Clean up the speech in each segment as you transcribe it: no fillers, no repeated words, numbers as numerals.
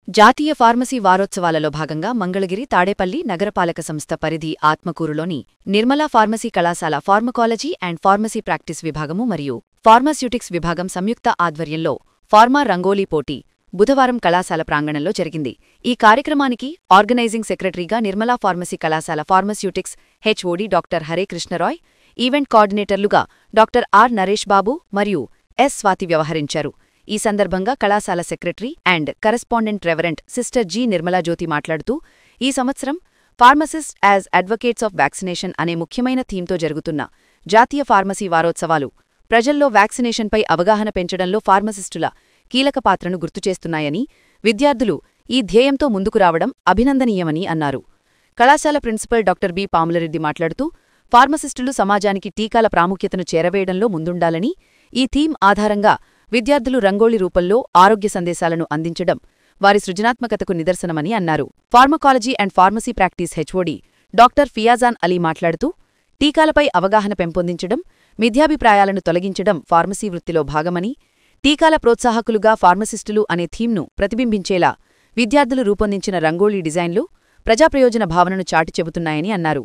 జాతీయ ఫార్మసీ వారోత్సవాలలో భాగంగా మంగళగిరి తాడేపల్లి నగరపాలక సంస్థ పరిధి ఆత్మకూరులోని నిర్మలా ఫార్మసీ కళాశాల ఫార్మకాలజీ అండ్ ఫార్మసీ ప్రాక్టీస్ విభాగము మరియు ఫార్మాస్యూటిక్స్ విభాగం సంయుక్త ఆధ్వర్యంలో ఫార్మా రంగోలీ పోటీ బుధవారం కళాశాల ప్రాంగణంలో జరిగింది. ఈ కార్యక్రమానికి ఆర్గనైజింగ్ సెక్రటరీగా నిర్మలా ఫార్మసీ కళాశాల pharmaceutics HOD doctor Hare Krishnarai, event కోఆర్డినేటర్లుగా డాక్టర్ ఆర్ నరేష్ బాబు మరియు ఎస్ స్వాతి వ్యవహరించారు. ఈ సందర్భంగా కళాశాల secretary and correspondent reverend sister G Nirmalajyothi మాట్లాడుతూ, ఈ సంవత్సరం pharmacist as advocates of vaccination అనే ముఖ్యమైన థీమ్తో జరుగుతున్న జాతీయ ఫార్మసీ వారోత్సవాలు ప్రజల్లో వ్యాక్సినేషన్పై అవగాహన పెంచడంలో ఫార్మసిస్టుల కీలక పాత్రను గుర్తుచేస్తున్నాయని, విద్యార్థులు ఈ ధ్యేయంతో ముందుకు రావడం అభినందనీయమని అన్నారు. కళాశాల ప్రిన్సిపల్ డాక్టర్ బి పాములరెడ్డి మాట్లాడుతూ, ఫార్మసిస్టులు సమాజానికి టీకాల ప్రాముఖ్యతను చేరవేయడంలో ముందుండాలని, ఈ థీమ్ ఆధారంగా విద్యార్థులు రంగోళి రూపంలో ఆరోగ్య సందేశాలను అందించడం వారి సృజనాత్మకతకు నిదర్శనమని అన్నారు. Pharmacology and pharmacy practice HOD doctor Fiyazan Ali మాట్లాడుతూ, టీకాలపై అవగాహన పెంపొందించడం, మిథ్యాభిప్రాయాలను తొలగించడం ఫార్మసీ వృత్తిలో భాగమని, టీకాల ప్రోత్సాహకులుగా ఫార్మసిస్టులు అనే థీమ్ను ప్రతిబింబించేలా విద్యార్థులు రూపొందించిన రంగోళీ డిజైన్లు ప్రజాప్రయోజన భావనను చాటి చెబుతున్నాయని అన్నారు.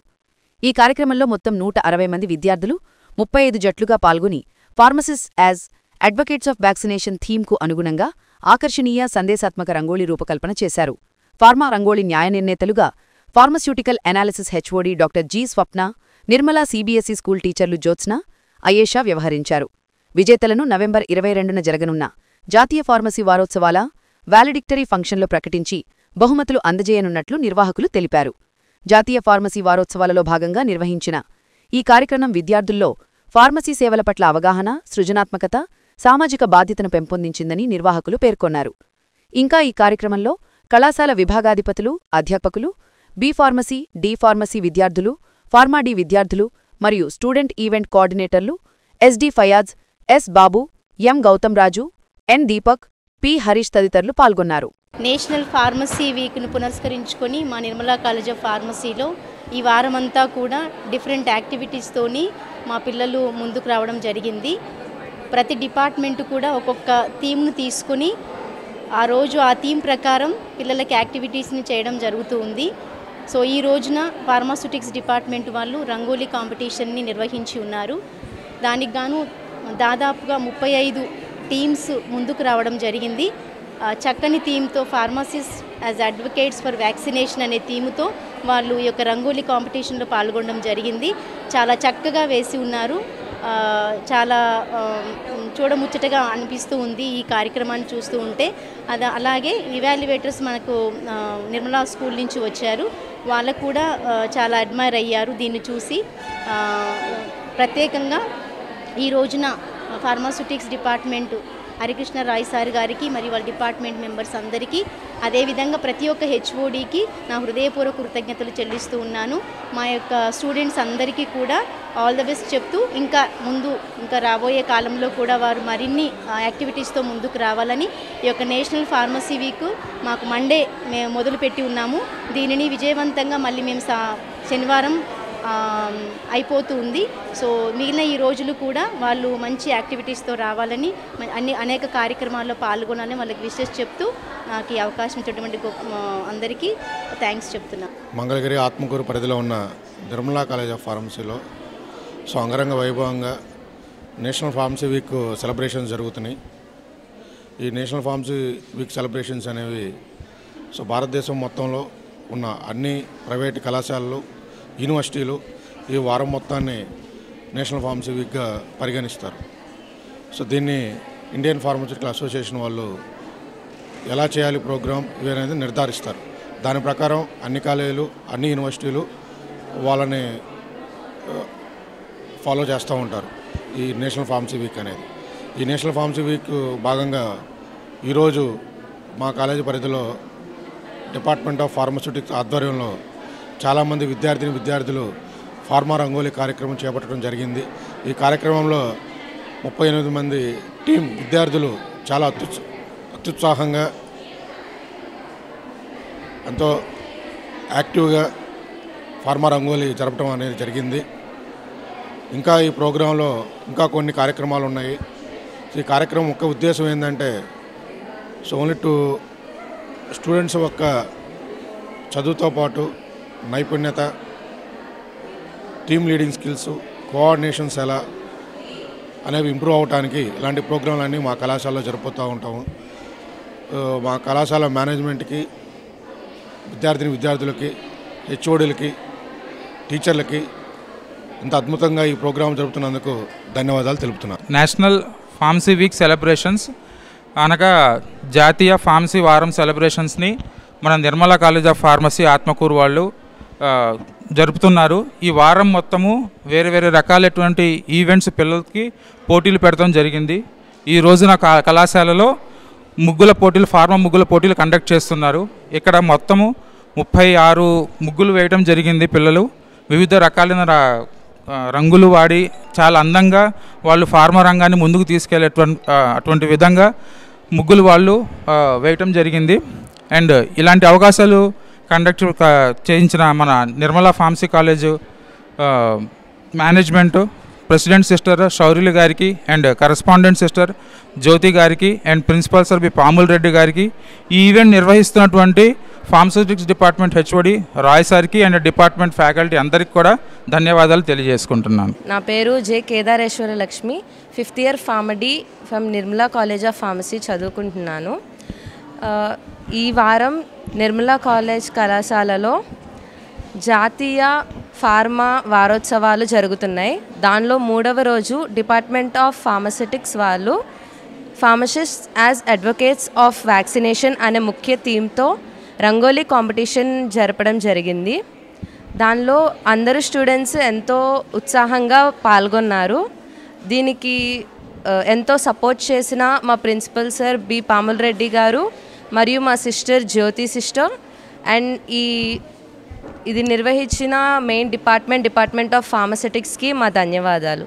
ఈ కార్యక్రమంలో మొత్తం 160 మంది విద్యార్థులు 35 జట్లుగా పాల్గొని pharmacist as advocates of vaccination థీమ్కు అనుగుణంగా ఆకర్షణీయ సందేశాత్మక రంగోళీ రూపకల్పన చేశారు. ఫార్మా రంగోళీ న్యాయ నిర్ణేతలుగా pharmaceutical analysis HOD doctor G Swapna, Nirmala CBSE school టీచర్లు జ్యోత్స్న, అయేషా వ్యవహరించారు. విజేతలను నవంబర్ 22న జరగనున్న జాతీయ ఫార్మసీ వారోత్సవాల వాలిడిక్టరీ ఫంక్షన్లో ప్రకటించి బహుమతులు అందజేయనున్నట్లు నిర్వాహకులు తెలిపారు. జాతీయ ఫార్మసీ వారోత్సవాలలో భాగంగా నిర్వహించిన ఈ కార్యక్రమం విద్యార్థుల్లో ఫార్మసీ సేవల పట్ల అవగాహన, సృజనాత్మకత, సామాజిక బాధ్యతను పెంపొందించిందని నిర్వాహకులు పేర్కొన్నారు. ఇంకా ఈ కార్యక్రమంలో కళాశాల విభాగాధిపతులు, అధ్యాపకులు, బి ఫార్మసీ, డి ఫార్మసీ విద్యార్థులు, ఫార్మా డి విద్యార్థులు మరియు స్టూడెంట్ ఈవెంట్ కోఆర్డినేటర్లు SD Fayaz, S Babu, M Gautamraju, N Deepak, P Harish తదితరులు పాల్గొన్నారు. నేషనల్ ఫార్మసీ వీక్ను పురస్కరించుకొని మా నిర్మలా కాలేజ్ ఆఫ్ ఫార్మసీలో ఈ వారమంతా కూడా డిఫరెంట్ యాక్టివిటీస్తోని మా పిల్లలు ముందుకు రావడం జరిగింది. ప్రతి డిపార్ట్మెంటు కూడా ఒక్కొక్క థీమ్ను తీసుకుని ఆ రోజు ఆ థీమ్ ప్రకారం పిల్లలకి యాక్టివిటీస్ని చేయడం జరుగుతూ ఉంది. సో ఈ రోజున ఫార్మాస్యూటిక్స్ డిపార్ట్మెంట్ వాళ్ళు రంగోలీ కాంపిటీషన్ని నిర్వహించి ఉన్నారు. దానికి గాను దాదాపుగా 35 టీమ్స్ ముందుకు రావడం జరిగింది. చక్కని థీమ్తో pharmacist as advocates for vaccination అనే థీమ్తో వాళ్ళు ఈ యొక్క రంగోలీ కాంపిటీషన్లో పాల్గొనడం జరిగింది. చాలా చక్కగా వేసి ఉన్నారు. చాలా చూడముచ్చటగా అనిపిస్తూ ఉంది ఈ కార్యక్రమాన్ని చూస్తూ ఉంటే. అలాగే ఇవాల్యుయేటర్స్ మనకు నిర్మలా స్కూల్ నుంచి వచ్చారు. వాళ్ళకు కూడా చాలా అడ్మైర్ అయ్యారు దీన్ని చూసి. ప్రత్యేకంగా ఈ రోజున pharmaceutics department Harikrishna Roy sir గారికి మరియు వాళ్ళ డిపార్ట్మెంట్ మెంబర్స్ అందరికీ, అదేవిధంగా ప్రతి ఒక్క హెచ్ఓడికి నా హృదయపూర్వక కృతజ్ఞతలు చెల్లిస్తూ ఉన్నాను. మా యొక్క స్టూడెంట్స్ అందరికీ కూడా ఆల్ ద బెస్ట్ చెప్తూ ఇంకా రాబోయే కాలంలో కూడా వారు మరిన్ని యాక్టివిటీస్తో ముందుకు రావాలని, ఈ యొక్క నేషనల్ ఫార్మసీ వీక్ మాకు మండే మేము మొదలుపెట్టి ఉన్నాము. దీనిని విజయవంతంగా మళ్ళీ మేము శనివారం అయిపోతూ ఉంది. సో మిగిలిన ఈ రోజులు కూడా వాళ్ళు మంచి యాక్టివిటీస్తో రావాలని, అనేక కార్యక్రమాల్లో పాల్గొనాలని వాళ్ళకి విషెస్ చెప్తూ నాకు ఈ అవకాశం ఇచ్చినటువంటి అందరికీ థ్యాంక్స్ చెప్తున్నాను. మంగళగిరి ఆత్మకూరు పరిధిలో ఉన్న నిర్మలా కాలేజ్ ఆఫ్ ఫార్మసీలో అంగరంగ వైభవంగా నేషనల్ ఫార్మసీ వీక్ సెలబ్రేషన్స్ జరుగుతున్నాయి. ఈ నేషనల్ ఫార్మసీ వీక్ సెలబ్రేషన్స్ అనేవి భారతదేశం మొత్తంలో ఉన్న అన్ని ప్రైవేటు కళాశాలలు, యూనివర్సిటీలు ఈ వారం మొత్తాన్ని నేషనల్ ఫార్మసీ వీక్గా పరిగణిస్తారు. దీన్ని ఇండియన్ ఫార్మస్యూటికల్ అసోసియేషన్ వాళ్ళు ఎలా చేయాలి ప్రోగ్రామ్ ఇవి అనేది నిర్ధారిస్తారు. దాని ప్రకారం అన్ని కాలేజీలు, అన్ని యూనివర్సిటీలు వాళ్ళని ఫాలో చేస్తూ ఉంటారు ఈ నేషనల్ ఫార్మసీ వీక్ అనేది. ఈ నేషనల్ ఫార్మసీ వీక్ భాగంగా ఈరోజు మా కాలేజీ పరిధిలో డిపార్ట్మెంట్ ఆఫ్ ఫార్మస్యూటిక్స్ ఆధ్వర్యంలో చాలామంది విద్యార్థులు ఫార్మా రంగోలీ కార్యక్రమం చేపట్టడం జరిగింది. ఈ కార్యక్రమంలో 38 మంది టీం విద్యార్థులు చాలా అత్యుత్సాహంగా, ఎంతో యాక్టివ్గా ఫార్మా రంగోలీ జరపడం అనేది జరిగింది. ఇంకా ఈ ప్రోగ్రాంలో ఇంకా కొన్ని కార్యక్రమాలు ఉన్నాయి. ఈ కార్యక్రమం ముఖ్య ఉద్దేశం ఏంటంటే ఓన్లీ టు స్టూడెంట్స్ యొక్క చదువుతో పాటు నైపుణ్యత, టీమ్ లీడింగ్ స్కిల్స్, కోఆర్డినేషన్స్ ఎలా అనేవి ఇంప్రూవ్ అవడానికి ఇలాంటి ప్రోగ్రాంలన్నీ మా కళాశాలలో జరుపుతూ ఉంటాము. మా కళాశాల మేనేజ్మెంట్కి, విద్యార్థులకి, హెచ్ఓడీలకి, టీచర్లకి ఇంత అద్భుతంగా ఈ ప్రోగ్రాం జరుపుతున్నందుకు ధన్యవాదాలు తెలుపుతున్నాను. నేషనల్ ఫార్మసీ వీక్ సెలబ్రేషన్స్ అనగా జాతీయ ఫార్మసీ వారం సెలబ్రేషన్స్ని మన Nirmala college of pharmacy Atmakur వాళ్ళు జరుపుతున్నారు. ఈ వారం మొత్తము వేరే వేరే రకాలైనటువంటి ఈవెంట్స్ పిల్లలకి పోటీలు పెడతాం జరిగింది. ఈ రోజున కళాశాలలో ముగ్గుల పోటీలు, ఫార్మా ముగ్గుల పోటీలు కండక్ట్ చేస్తున్నారు. ఇక్కడ మొత్తము 36 ముగ్గులు వేయడం జరిగింది. పిల్లలు వివిధ రకాలైన రంగులు వాడి చాలా అందంగా వాళ్ళు ఫార్మా రంగాన్ని ముందుకు అటువంటి విధంగా ముగ్గులు వాళ్ళు వేయటం జరిగింది. అండ్ ఇలాంటి అవకాశాలు కండక్ట్ చేయించిన మన Nirmala pharmacy college management, president sister Shauryulu గారికి అండ్ కరెస్పాండెంట్ సిస్టర్ జ్యోతి గారికి and principal sir B Pamul Reddy గారికి, ఈ ఈవెంట్ నిర్వహిస్తున్నటువంటి ఫార్మస్యూటిక్స్ డిపార్ట్మెంట్ హెచ్ఓడి రాయ్ సార్కి అండ్ డిపార్ట్మెంట్ ఫ్యాకల్టీ అందరికీ కూడా ధన్యవాదాలు తెలియజేసుకుంటున్నాను. నా పేరు J Kedareshwara Lakshmi, 5th year PharmD from Nirmala college of pharmacy చదువుకుంటున్నాను. ఈ వారం నిర్మలా కాలేజ్ కళాశాలలో జాతీయ ఫార్మా వారోత్సవాలు జరుగుతున్నాయి. దానిలో 3వ రోజు డిపార్ట్మెంట్ ఆఫ్ ఫార్మస్యూటిక్స్ వాళ్ళు pharmacists as advocates of vaccination అనే ముఖ్య థీమ్తో రంగోలీ కాంపిటీషన్ జరపడం జరిగింది. దానిలో అందరూ స్టూడెంట్స్ ఎంతో ఉత్సాహంగా పాల్గొన్నారు. దీనికి ఎంతో సపోర్ట్ చేసిన మా principal sir B Pamul Reddy గారు మరియు మా సిస్టర్ జ్యోతి సిస్టర్ అండ్ ఇది నిర్వహించిన మెయిన్ డిపార్ట్మెంట్ ఆఫ్ ఫార్మస్యూటిక్స్కి మా ధన్యవాదాలు.